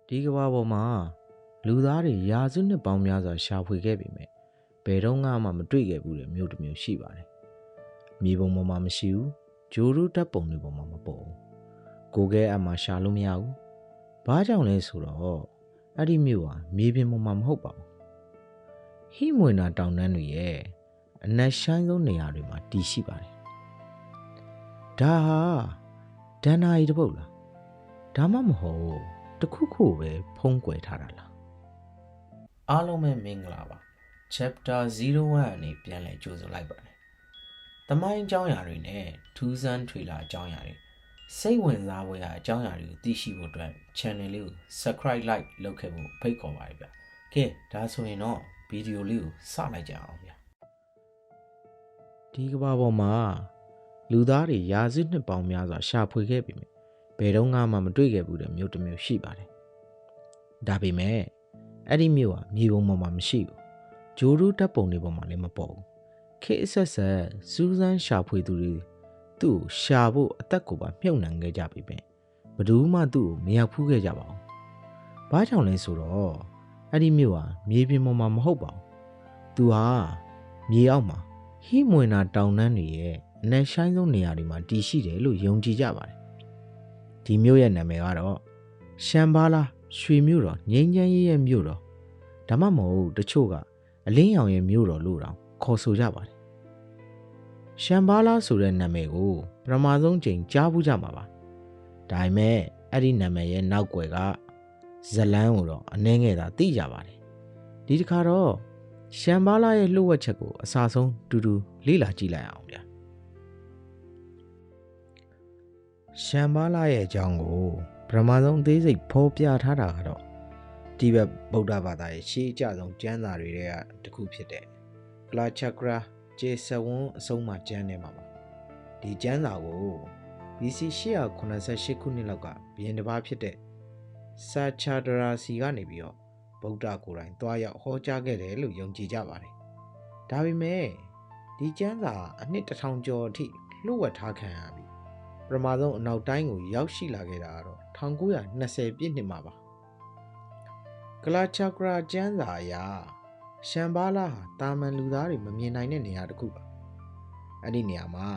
ဒီကဘာပေါ်မှာလူသားတွေရာစုနှစ်ပေါင်းများစွာရှာဖွေခဲ့ပေမဲ့ဘယ်တော့မှမတွေ့ခဲ့ဘူးတဲ့မြို့တစ်မြို့ရှိပါတယ်။မြေပုံပေါ်မှာမရှိဘူး။ဂျိုရူဓာတ်ပုံတွေပေါ်မှာမပေါ်ဘူး။ကိုကဲအမှရှာလို့မရဘူး။ဘာကြောင့်လဲဆိုတော့အဲ့ဒီမြို့ဟာမြေပြင်ပေါ်မှာမဟုတ်ပါဘူး။ဟိမွေနာတောင်တန်းတွေရဲ့အနက်ရှိုင်းဆုံးနေရာတွေမှာတည်ရှိပါတယ်။ဒါဟာဒန်နာရီတစ်ပုတ်လား။ဒါမှမဟုတ်တခုခုပဲဖုံးကွယ်ထားတာလား။အားလုံးပဲမင်္ဂလာပါ chapter 01အနေပြန်လည်ကြိုဆိုလိုက်ပါတယ်။သမိုင်းအကြောင်းအရာတွေနဲ့ထူးဆန်းထွေလာအကြောင်းအရာတွေစိတ်ဝင်စားဖွယ်အကြောင်းအရာတွေကိုသိရှိဖို့အတွက် channel လေးကို subscribe like လုပ်ခဲ့ဖို့ဖိတ်ခေါ်ပါတယ်ဗျ။ကဲဒါဆိုရင်တော့ဗီဒီယိုလေးကိုစလိုက်ကြအောင်ဗျ။ဒီကမ္ဘာပေါ်မှာလူသားတွေရာစုနှစ်ပေါင်းများစွာရှာဖွေခဲ့ပြီဘယ်တော့မှမတွေ့ခဲ့ဘူးတဲ့မြို့တစ်မြို့ရှိပါတယ်။ဒါပေမဲ့အဲ့ဒီမြို့ဟာမြေပုံပေါ်မှာမရှိဘူး။ဂျိုရူဓာတ်ပုံတွေပေါ်မှာလည်းမပေါ်ဘူး။ခေတ်အဆက်ဆက်စူးစမ်းရှာဖွေသူတွေသူ့ကိုရှာဖို့အသက်ကိုပါမြုပ်နှံခဲ့ကြပြီပဲ။ဘယ်သူမှသူ့ကိုမရောက်ဖူးခဲ့ကြပါဘူး။ဘာကြောင့်လဲဆိုတော့အဲ့ဒီမြို့ဟာမြေပြင်ပေါ်မှာမဟုတ်ပါဘူး။သူဟာမြေအောက်မှာဟိမွေနာတောင်တန်းတွေရဲ့အနက်ရှိုင်းဆုံးနေရာတွေမှာတည်ရှိတယ်လို့ယုံကြည်ကြပါတယ်။ဒီမြို့ရဲ့နာမည်ကတော့ရှမ်ဘာလာရွှေမြို့တော်ငိမ့်ချမ်းရေးရဲ့မြို့တော်ဒါမှမဟုတ်တချို့ကအလင်းရောင်ရဲ့မြို့တော်လို့တောင်ခေါ်ဆိုကြပါတယ်ရှမ်ဘာလာဆိုတဲ့နာမည်ကိုပထမဆုံးချိန်ကြားဘူးကြမှာပါဒါပေမဲ့အဲ့ဒီနာမည်ရဲ့နောက်ွယ်ကဇလန်းကိုတော့အနှဲငယ်သာသိကြပါတယ်ဒီတစ်ခါတော့ရှမ်ဘာလာရဲ့လှုပ်ဝက်ချက်ကိုအစားဆုံးတူတူလေ့လာကြည့်လိုက်အောင်ဗျာရှမ်ဘာလာရဲ့အကြောင်းကိုပထမဆုံးအသေးစိတ်ဖော်ပြထားတာကတော့တိဘက်ဗုဒ္ဓဘာသာရဲ့ရှေးအကျဆုံးကျမ်းစာတွေကတစ်ခုဖြစ်တဲ့ကလာချက်ကရာကျေဆဝွန်းအဆုံးမှာကျမ်းနေမှာပါဒီကျမ်းစာကို BC 888ခုနှစ်လောက်ကဘုရင်တစ်ပါးဖြစ်တဲ့ဆာချာဒရာစီကနေပြီးတော့ဗုဒ္ဓကိုယ်တိုင်တွားရောက်ဟောကြားခဲ့တယ်လို့ယုံကြည်ကြပါတယ်ဒါပေမဲ့ဒီကျမ်းစာအနှစ်1000ကျော်အထိလှုပ်ဝက်ထားခံရပြီပထမဆုံးအနောက်တိုင်းကိုရောက်ရှိလာခဲ့တာကတော့1920ပြည့်နှစ်မှာပါကလာချက်ကရာကျမ်းစာအရရှမ်ဘာလာဟာတာမန်လူသားတွေမမြင်နိုင်တဲ့နေရာတစ်ခုပါအဲ့ဒီနေရာမှာ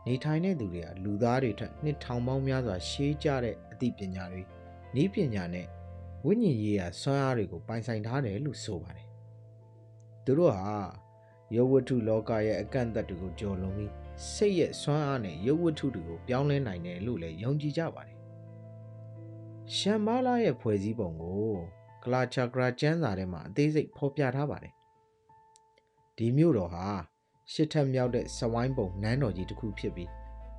နေထိုင်တဲ့သူတွေကလူသားတွေထက်နှစ်ထောင်ပေါင်းများစွာရှေးကျတဲ့အသိပညာတွေနည်းပညာနဲ့ဝိညာဉ်ရေးရာစွမ်းအားတွေကိုပိုင်ဆိုင်ထားတယ်လို့ဆိုပါတယ်သူတို့ဟာရုပ်ဝတ္ထုလောကရဲ့အကန့်အသတ်တွေကိုကျော်လွန်ပြီးစိတ်ရဲ့စွမ်းအားနဲ့ရုပ်ဝတ္ထုတွေကိုပြောင်းလဲနိုင်တယ်လို့လည်းယုံကြည်ကြပါတယ်ရှမ်ဘာလာရဲ့ဖွဲ့စည်းပုံကိုကလာချက်ကရာကျမ်းစာထဲမှာအသေးစိတ်ဖော်ပြထားပါတယ်ဒီမြို့တော်ဟာရှစ်ထပ်မြောက်တဲ့စဝိုင်းပုံနန်းတော်ကြီးတစ်ခုဖြစ်ပြီး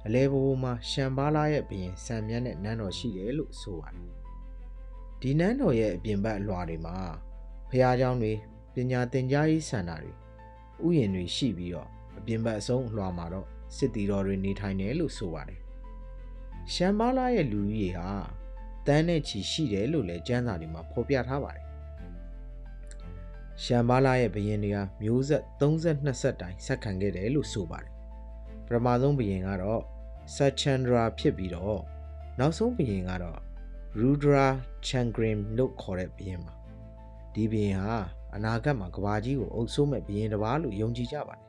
အလဲဘိုးမှာရှမ်ဘာလာရဲ့ဘုရင်ဆံမြတ်တဲ့နန်းတော်ရှိတယ်လို့ဆိုပါတယ်ဒီနန်းတော်ရဲ့အပြင်ဘက်အလွှာတွေမှာဖျားเจ้าတွေပညာသင်ကြားရေးစင်တာတွေဥယျာဉ်တွေရှိပြီးတော့အပြင်ဘက်အဆုံးအလွှာမှာတော့စစ်တီတော်တွေနေထိုင်တယ်လို့ဆိုပါတယ်ရှမ်ဘာလာရဲ့လူကြီးတွေဟာတန်းနဲ့ချီရှိတယ်လို့လည်းကျမ်းစာတွေမှာဖော်ပြထားပါတယ်ရှမ်ဘာလာရဲ့ဘုရင်တွေကမျိုးဆက်32ဆက်တိုင်ဆက်ခံခဲ့တယ်လို့ဆိုပါတယ်ပထမဆုံးဘုရင်ကတော့ဆာချန်ဒရာဖြစ်ပြီးတော့နောက်ဆုံးဘုရင်ကတော့ရူဒရာချန်ဂရင်လို့ခေါ်တဲ့ဘုရင်ပါဒီဘုရင်ဟာအနာဂတ်မှာကဘာကြီးကိုအုပ်စိုးမဲ့ဘုရင်တစ်ပါးလို့ယုံကြည်ကြပါတယ်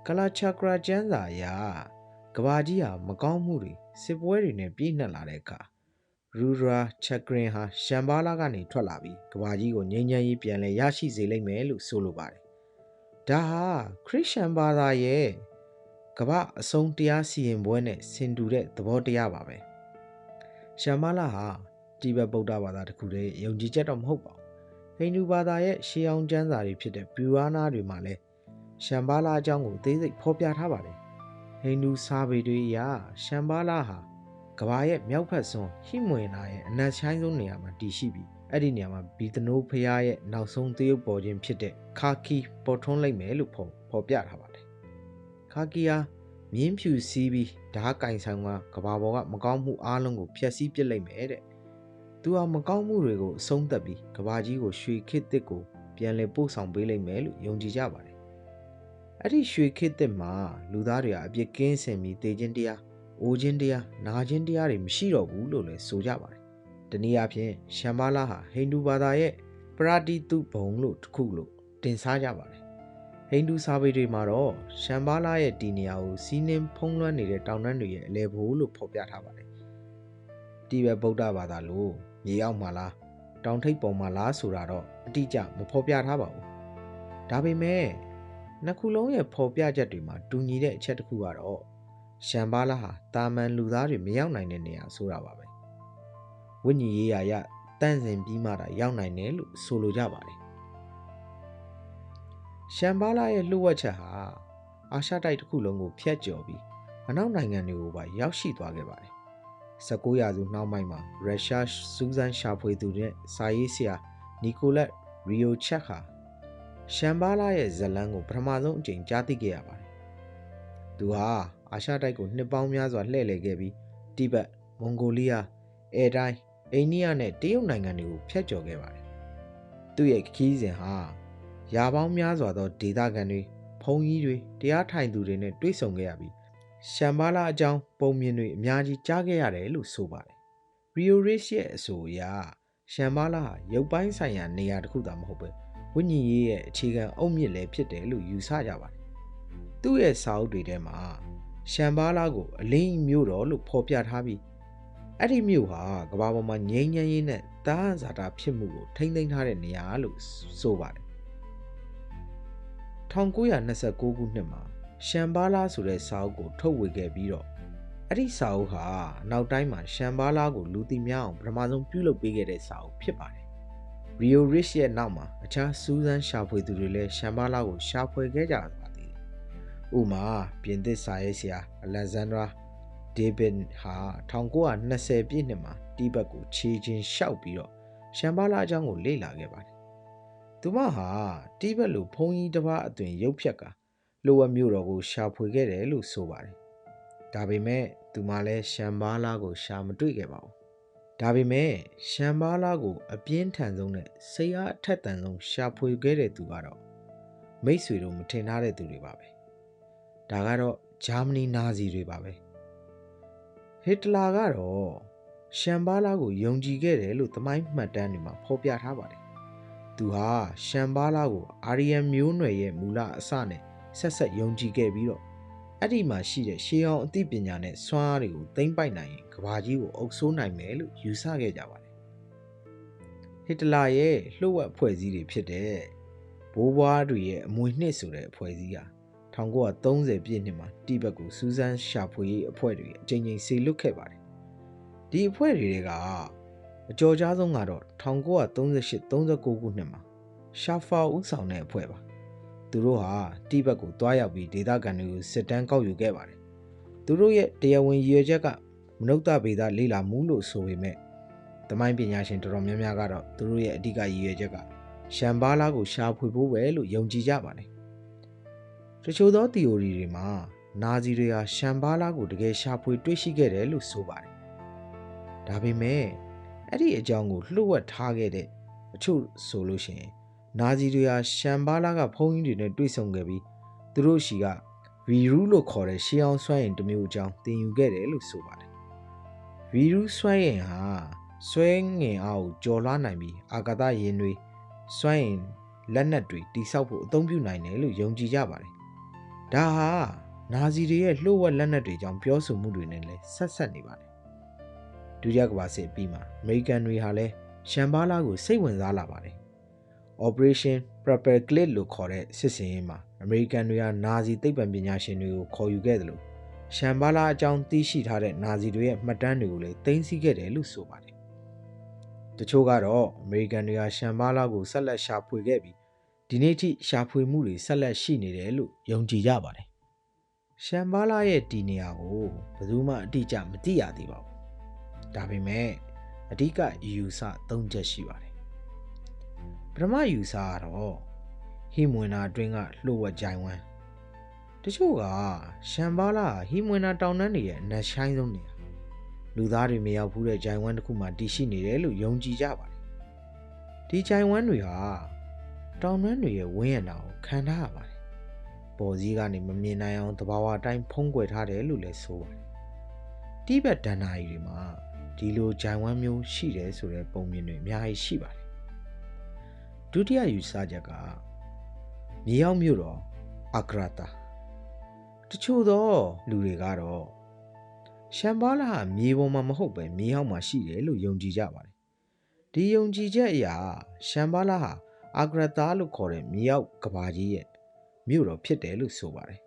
ကလာချက်ကရာကျမ်းစာအရကဘာကြီးဟာမကောင်းမှုတွေစစ်ပွဲတွေနဲ့ပြည့်နှက်လာတဲ့အခါရူရာချက်ဂရင်ဟာရှမ်ဘာလာကနေထွက်လာပြီးကဘာကြီးကိုငြိမ်းချမ်းရေးပြန်လည်ရရှိစေလိမ့်မယ်လို့ဆိုလိုပါတယ်ဒါဟာခရစ်ယာန်ဘာသာရဲ့ကဘာအဆုံးတရားစီရင်ပွဲနဲ့ဆင်တူတဲ့သဘောတရားပါပဲရှမ်ဘာလာဟာတိဘက်ဗုဒ္ဓဘာသာတစ်ခုတည်းယုံကြည်ချက်တော့မဟုတ်ပါဘူးဟိန္ဒူဘာသာရဲ့ရှေးအောင်ကျမ်းစာတွေဖြစ်တဲ့ဗျူဟာနာတွေမှာလည်းရှမ်ဘာလာအကြောင်းကိုအသေးစိတ်ဖော်ပြထားပါတယ်ဟိန္ဒူစာပေတွေအရရှမ်ဘာလာဟာကဘာရဲ့မြောက်ဖက်စွန်းဟိမွေနာရဲ့အနက်ရှိုင်းဆုံးနေရာမှာတည်ရှိပြီးအဲ့ဒီနေရာမှာဘီသနိုးဖျားရဲ့နောက်ဆုံးသရုပ်ပေါ်ခြင်းဖြစ်တဲ့ခါကီပေါ်ထွန်းလိုက်မယ်လို့ဖော်ပြထားပါတယ်ခါကီဟာမြင်းဖြူစီးပြီးဓာတ်ကင်ဆောင်ကဘာပေါ်ကမကောင်းမှုအားလုံးကိုဖျက်ဆီးပစ်လိုက်မယ်တဲ့သူဟာမကောင်းမှုတွေကိုအဆုံးသတ်ပြီးကဘာကြီးကိုရွှေခေတ်သစ်ကိုပြန်လည်ပို့ဆောင်ပေးလိုက်မယ်လို့ယုံကြည်ကြပါတယ်အဲ့ဒီရွှေခေတ်သစ်မှာလူသားတွေဟာအပြစ်ကင်းစင်ပြီးတည်ခြင်းတရားအိုခြင်းတရားနာခြင်းတရားတွေမရှိတော့ဘူးလို့လည်းဆိုကြပါတယ် တနည်းအားဖြင့်ရှမ်ဘာလာဟာဟိန္ဒူဘာသာရဲ့ပရာတိတုဘုံလို့တစ်ခုလို့တင်စားကြပါတယ်ဟိန္ဒူစာပေတွေမှာတော့ရှမ်ဘာလာရဲ့ဒီနေရာကိုစီးနှင်းဖုံးလွှမ်းနေတဲ့တောင်တန်းတွေရဲ့အလဲဘိုးလို့ဖော်ပြထားပါတယ်တိဘက်ဗုဒ္ဓဘာသာလို့မြေအောက်မှာလားတောင်ထိပ်ပေါ်မှာလားဆိုတာတော့အတိအကျမဖော်ပြထားပါဘူးဒါပေမဲ့နှစ်ခုလုံးရဲ့ဖော်ပြချက်တွေမှာတူညီတဲ့အချက်တစ်ခုကတော့ရှမ်ဘာလာဟာတာမန်လူသားတွေမရောက်နိုင်တဲ့နေရာဆိုတာပါပဲဝိညာဉ်ရေးရာရတန့်စင်ပြီးမှသာရောက်နိုင်တယ်လို့ဆိုလိုကြပါတယ်ရှမ်ဘာလာရဲ့လှုပ်ဝက်ချက်ဟာအာရှတိုက်တစ်ခုလုံးကိုဖျက်ကျော်ပြီးအနောက်နိုင်ငံတွေကိုပါရောက်ရှိသွားခဲ့ပါတယ်19ရာစုနှောင်းပိုင်းမှာရုရှားစူးစမ်းရှာဖွေသူနဲ့စာရေးဆရာနီကိုလက်ရီယိုချက်ဟာရှမ်ဘာလာရဲ့ဇလန်းကိုပထမဆုံးအကြိမ်ကြားသိခဲ့ရပါတယ်သူဟာအာရှတိုက်ကိုနှစ်ပေါင်းများစွာလှည့်လည်ခဲ့ပြီးတိဘက်၊မွန်ဂိုလီးယား၊အဲတိုင်း၊အိန္ဒိယနဲ့တရုတ်နိုင်ငံတွေကိုဖျက်ကျော်ခဲ့ပါတယ်သူ့ရဲ့ခီးစဉ်ဟာရာပေါင်းများစွာသောဒေသခံတွေဘုံကြီးတွေတရားထိုင်သူတွေနဲ့တွေ့ဆုံခဲ့ရပြီးရှမ်ဘာလာအကြောင်းပုံမြင်တွေအများကြီးကြားခဲ့ရတယ်လို့ဆိုပါတယ်ရီယိုရစ်ရဲ့အဆိုအရရှမ်ဘာလာဟာရုပ်ပိုင်းဆိုင်ရာနေရာတစ်ခုသာမဟုတ်ပဲဝိညာဉ်ရေးရဲ့အခြေခံအုတ်မြစ်လည်းဖြစ်တယ်လို့ယူဆကြပါတယ်သူ့ရဲ့စာအုပ်တွေထဲမှာရှမ်ဘာလာကိုအလင်းမြို့တော်လို့ဖော်ပြထားပြီးအဲ့ဒီမြို့ဟာကမ္ဘာပေါ်မှာငြိမ်းချမ်းရေးနဲ့တားဇာတာဖြစ်မှုကိုထိမ့်သိမ်းထားတဲ့နေရာလို့ဆိုပါတယ်1929ခုနှစ်မှာရှမ်ဘာလာဆိုတဲ့စာအုပ်ကိုထုတ်ဝေခဲ့ပြီးတော့အဲ့ဒီစာအုပ်ဟာနောက်တိုင်းမှာရှမ်ဘာလာကိုလူသိများအောင်ပထမဆုံးပြုလုပ်ပေးခဲ့တဲ့စာအုပ်ဖြစ်ပါတယ်ရီယိုရစ်ရဲ့နောက်မှာအခြားစူးစမ်းရှာဖွေသူတွေလည်းရှမ်ဘာလာကိုရှာဖွေခဲ့ကြပါသေးတယ်ဥပမာပြင်သစ်စာရေးဆရာအလက်ဇန်ဒရာဒေးဗစ်ဟာ1920ပြည့်နှစ်မှာတိဘက်ကိုခြေချင်းလျှောက်ပြီးတော့ရှမ်ဘာလာအကြောင်းကိုလေ့လာခဲ့ပါတယ်သူမဟာတိဘက်လိုဘုံကြီးတစ်ပါးအသွင်ရုပ်ဖြတ်ကလိုဝက်မြို့တော်ကိုရှာဖွေခဲ့တယ်လို့ဆိုပါတယ်ဒါပေမဲ့သူမလည်းရှမ်ဘာလာကိုရှာမတွေ့ခဲ့ပါဘူးဒါပေမဲ့ရှမ်ဘာလာကိုအပြင်းထန်ဆုံးနဲ့စိတ်အားအထက်သန်ဆုံးရှာဖွေခဲ့တဲ့သူကတော့မိတ်ဆွေတို့မထင်ထားတဲ့သူတွေပါပဲဒါကတော့ဂျာမနီနာဇီတွေပါပဲဟစ်တလာကတော့ရှမ်ဘာလာကိုယုံကြည်ခဲ့တယ်လို့သမိုင်းမှတ်တမ်းတွေမှာဖော်ပြထားပါတယ်သူဟာရှမ်ဘာလာကိုအာရီယန်မျိုးနွယ်ရဲ့မူလအစနဲ့ဆက်ယုံကြည်ခဲ့ပြီးတော့အဲ့ဒီမှာရှိတဲ့ရှေးအောင်အသိပညာနဲ့စွမ်းအားတွေကိုသိမ်းပိုက်နိုင်ရင်ကဘာကြီးကိုအုပ်စိုးနိုင်မယ်လို့ယူဆခဲ့ကြပါတယ်ဟစ်တလာရဲ့လှုပ်ဝက်အဖွဲ့အစည်းတွေဖြစ်တဲ့ဘိုးဘွားတွေရဲ့အမွေနှစ်ဆိုတဲ့အဖွဲ့အစည်းဟာ1930ပြည့်နှစ်မှာတိဘက်ကိုစူးစမ်းရှာဖွေရေးအဖွဲ့တွေအကြိမ်ကြိမ်ဆေလွတ်ခဲ့ပါတယ်ဒီအဖွဲ့တွေကအကြော်ကြားဆုံးကတော့1938-39ခုနှစ်မှာရှာဖာဦးဆောင်တဲ့အဖွဲ့ပါသူတို့ဟာတိဘက်ကိုတွားရောက်ပြီးဒေသခံတွေကိုစစ်တမ်းကောက်ယူခဲ့ပါတယ်သူတို့ရဲ့တရားဝင်ရည်ရွယ်ချက်ကမနုဿဗေဒလေ့လာမှုလို့ဆိုပေမဲ့သမိုင်းပညာရှင်တော်တော်များများကတော့သူတို့ရဲ့အဓိကရည်ရွယ်ချက်ကရှမ်ဘာလာကိုရှာဖွေဖို့ပဲလို့ယုံကြည်ကြပါတယ်တချို့သော theory တွေမှာနာဇီတွေဟာရှမ်ဘာလာကိုတကယ်ရှာဖွေတွေ့ရှိခဲ့တယ်လို့ဆိုပါတယ်ဒါပေမဲ့အဲ့ဒီအကြောင်းကိုလှုပ်ဝက်ထားခဲ့တဲ့အချို့ဆိုလို့ရှိရင်နာဇီတွေဟာရှမ်ဘာလာကဘုန်းကြီးတွေနဲ့တွေ့ဆုံခဲ့ပြီးသူတို့ရှိကဗီရူးလို့ခေါ်တဲ့ရှေးအောင်စွမ်းအင်တစ်မျိုးအကြောင်းသင်ယူခဲ့တယ်လို့ဆိုပါတယ်ဗီရူးစွမ်းအင်ဟာစွဲငင်အားကိုကျော်လွှားနိုင်ပြီးအာကာသယာဉ်တွေစွမ်းအင်လက်နက်တွေတိစောက်ဖို့အသုံးပြုနိုင်တယ်လို့ယုံကြည်ကြပါတယ်ဒါဟာနာဇီတွေရဲ့လှုပ်ဝက်လက်နက်တွေကြောင့်ပြောဆိုမှုတွေနဲ့လည်းဆက်နေပါတယ်ဒုတိယကမ္ဘာစစ်အပြီးမှာအမေရိကန်တွေဟာလည်းရှမ်ဘာလာကိုစိတ်ဝင်စားလာပါတယ် Operation Paperclip လို့ခေါ်တဲ့စစ်စင်ရေးမှာအမေရိကန်တွေကနာဇီသိပ္ပံပညာရှင်တွေကိုခေါ်ယူခဲ့တယ်လို့ရှမ်ဘာလာအကြောင်းသိရှိထားတဲ့နာဇီတွေရဲ့မှတ်တမ်းတွေကိုလည်းသိမ်းဆည်းခဲ့တယ်လို့ဆိုပါတယ်တချို့ကတော့အမေရိကန်တွေကရှမ်ဘာလာကိုဆက်လက်ရှာဖွေခဲ့ပြီးဒီနေ့ထိရှာဖွေမှုတွေဆက်လက်ရှိနေတယ်လို့ယုံကြည်ကြပါတယ်ရှမ်ဘာလာရဲ့ဒီနေရာကိုဘယ်သူမှအတိအကျမသိရသေးပါဘူးဒါပေမဲ့အဓိကယူဆ၃ချက်ရှိပါတယ်ပထမယူဆကတော့ဟိမွေနာအတွင်းကလှုပ်ဝက်ကြိုင်ဝမ်းတချို့ကရှမ်ဘာလာဟိမွေနာတောင်တန်းတွေရဲ့အနက်ရှိုင်းဆုံးနေရာလူသားတွေမရောက်ဘူးတဲ့ကြိုင်ဝမ်းတစ်ခုမှတည်ရှိနေတယ်လို့ယုံကြည်ကြပါတယ်ဒီကြိုင်ဝမ်းတွေဟာတောင်တန်းတွေရဲ့ဝင်းရံတာကိုခံထားရပါတယ်ပေါ်စည်းကနေမမြင်နိုင်အောင်သဘာဝအတိုင်းဖုံးကွယ်ထားတယ်လို့လည်းဆိုပါတယ်တိဘက်ဒဏ္ဍာရီတွေမှာ ဒီလိုဂျိုင်ဝမ်မျိုးရှိတယ်ဆိုတဲ့ပုံမြင်တွေအများကြီးရှိပါတယ်ဒုတိယယူဆချက်ကမြေရောက်မြို့တော်အာဂရတာတချို့သောလူတွေကတော့ရှမ်ဘာလာဟာမြေပေါ်မှာမဟုတ်ပဲမြေအောက်မှာရှိတယ်လို့ယုံကြည်ကြပါတယ်ဒီယုံကြည်ချက်အရာရှမ်ဘာလာဟာအာဂရတာလို့ခေါ်တဲ့မြေအောက်ကဘာကြီးရဲ့မြို့တော်ဖြစ်တယ်လို့ဆိုပါတယ်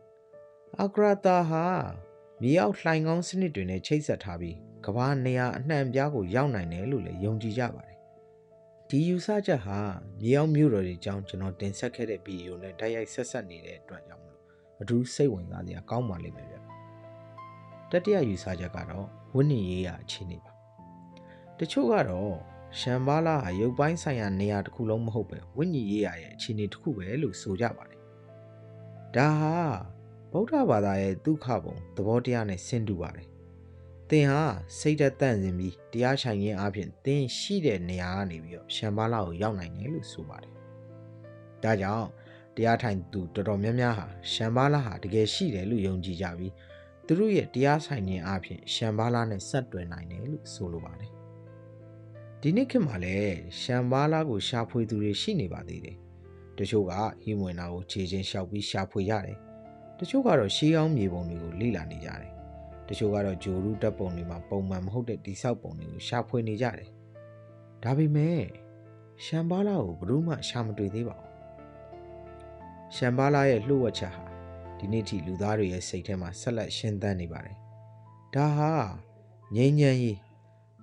အာဂရတာဟာမြေအောက်လှိုင်ကောင်းစနစ်တွေနဲ့ချိတ်ဆက်ထားပြီးကမ္ဘာနေရာအနှံ့အပြားကိုရောက်နိုင်တယ်လို့လည်းယုံကြည်ကြပါတယ်ဒီယူဆချက်ဟာမြေအောက်မြို့တော်တွေအကြောင်းကျွန်တော်တင်ဆက်ခဲ့တဲ့ဗီဒီယိုနဲ့တိုက်ရိုက်ဆက်ဆက်နေတဲ့အတွက်ကြောင့်မလို့အထူးစိတ်ဝင်စားစရာကောင်းပါလိမ့်မယ်ဗျတတိယယူဆချက်ကတော့ဝိနည်းရေးရာအခြေအနေပါတချို့ကတော့ရှမ်ဘာလာဟာရုပ်ပိုင်းဆိုင်ရာနေရာတစ်ခုလုံးမဟုတ်ပဲဝိနည်းရေးရာရဲ့အခြေအနေတစ်ခုပဲလို့ဆိုကြပါတယ်ဒါဟာဗုဒ္ဓဘာသာရဲ့ဒုက္ခပုံသဘောတရားနဲ့ဆင်တူပါတယ်သင်ဟာစိတ်သက်တန့်စင်ပြီးတရားဆိုင်ခြင်းအပြင်သင်ရှိတဲ့နေရာကနေပြီးတော့ရှမ်ဘာလာကိုရောက်နိုင်တယ်လို့ဆိုပါတယ်ဒါကြောင့်တရားထိုင်သူတော်တော်များများဟာရှမ်ဘာလာဟာတကယ်ရှိတယ်လို့ယုံကြည်ကြပြီးသူတို့ရဲ့တရားဆိုင်ခြင်းအပြင်ရှမ်ဘာလာနဲ့ဆက်တွယ်နိုင်တယ်လို့ဆိုလိုပါတယ်ဒီနေ့ခေတ်မှာလည်းရှမ်ဘာလာကိုရှာဖွေသူတွေရှိနေပါသေးတယ်တချို့ကဟိမွေနာကိုခြေချင်းလျှောက်ပြီးရှာဖွေရတယ်တချို့ကတော့ရှေးအောင်မြေပုံတွေကိုလေ့လာနေကြတယ်တချို့ကတော့ဂျိုရူတပ်ပုံတွေမှာပုံမှန်မဟုတ်တဲ့တိဆောက်ပုံတွေကိုရှာဖွေနေကြတယ်ဒါပေမဲ့ရှမ်ဘာလာကိုဘယ်သူမှရှာမတွေ့သေးပါဘူးရှမ်ဘာလာရဲ့လှုပ်ဝက်ချက်ဟာဒီနေ့ထိလူသားတွေရဲ့စိတ်ထဲမှာဆက်လက်ရှင်သန်နေပါတယ်ဒါဟာငြိမ်းချမ်းရေး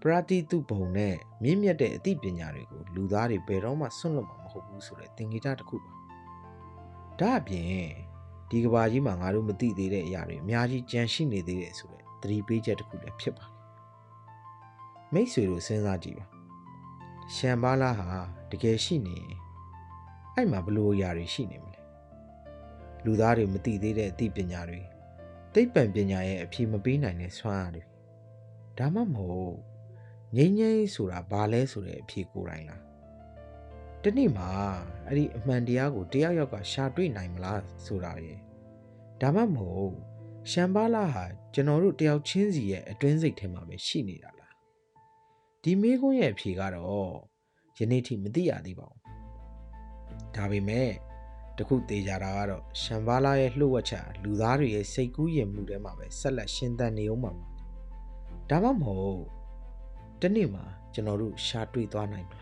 ပရတိတုဘုံနဲ့မြင့်မြတ်တဲ့အသိပညာတွေကိုလူသားတွေဘယ်တော့မှဆွန့်လွတ်မှာမဟုတ်ဘူးဆိုတဲ့သင်္ကေတတစ်ခုပါဒါအပြင်ဒီကဘာကြီးမှာငါတို့မသိသေးတဲ့အရာတွေအများကြီးကြံရှိနေသေးတယ်ဆိုတဲ့သတိပေးချက်တစ်ခုလည်းဖြစ်ပါတယ်မိတ်ဆွေတို့စဉ်းစားကြည့်ပါရှမ်ဘာလာဟာတကယ်ရှိနေရင်အဲ့မှာဘလို့အရာတွေရှိနေမလဲလူသားတွေမသိသေးတဲ့အသိပညာတွေသိပ္ပံပညာရဲ့အဖြေမပေးနိုင်တဲ့ဆွမ်းအားတွေဒါမှမဟုတ်ငြိမ်းချမ်းရေးဆိုတာဘာလဲဆိုတဲ့အဖြေကိုယ်တိုင်လားတနေ့မှာအဲ့ဒီအမှန်တရားကိုတယောက်ယောက်ကရှာတွေ့နိုင်မလားဆိုတာရယ်ဒါမှမဟုတ်ရှမ်ဘာလာဟာကျွန်တော်တို့တယောက်ချင်းစီရဲ့အတွင်းစိတ်ထဲမှာပဲရှိနေတာလားဒီမေးခွန်းရဲ့အဖြေကတော့ယနေ့ထိမသိရသေးပါဘူးဒါပေမဲ့တခုသေးကြတာကတော့ရှမ်ဘာလာရဲ့လှုပ်ဝက်ချက်လူသားတွေရဲ့စိတ်ကူးယဉ်မှုထဲမှာပဲဆက်လက်ရှင်သန်နေအောင်ပါဒါမှမဟုတ်တနေ့မှာကျွန်တော်တို့ရှာတွေ့သွားနိုင်မ